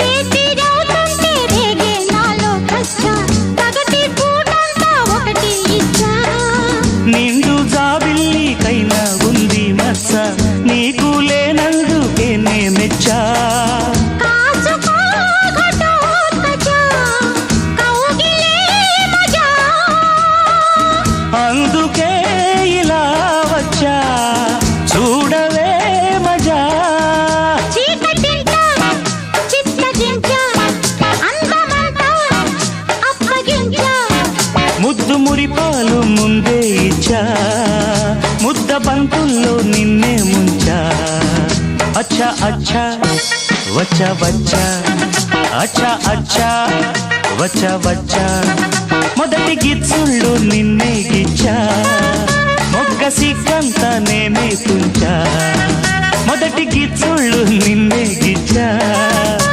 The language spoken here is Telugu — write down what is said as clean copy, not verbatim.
రేతిరవుతుంటే రేగే నాలో కచ్చ పగటి పూటంతా ఒకటి ఇచ్చా నిండు జాబిల్లికైనా ఉంది మచ్చ నీకు లేనందుకే నే మెచ్చా కాచుకో ఘటోత్కచ కౌగిలే మజా అందుకే ఇలా వచ్చా చూడవే మజా చీకటింట చిత్తగించ అందమంతా అప్పగించ ముద్దు మురిపాలు ముందే ఇచ్చా ముద్ద బంతుల్లో నిన్నే ముంచా అచ్చా అచ్చా వచ్చా వచ్చా అచ్చా అచ్చా వచ్చా వచ్చా మొదటి గిచ్చుళ్ళు నిన్నే గిచ్చా మొగ్గ సిగ్గంతా నేనే తుంచా మొదటి గిచ్చుళ్ళు నిన్నే గిచ్చా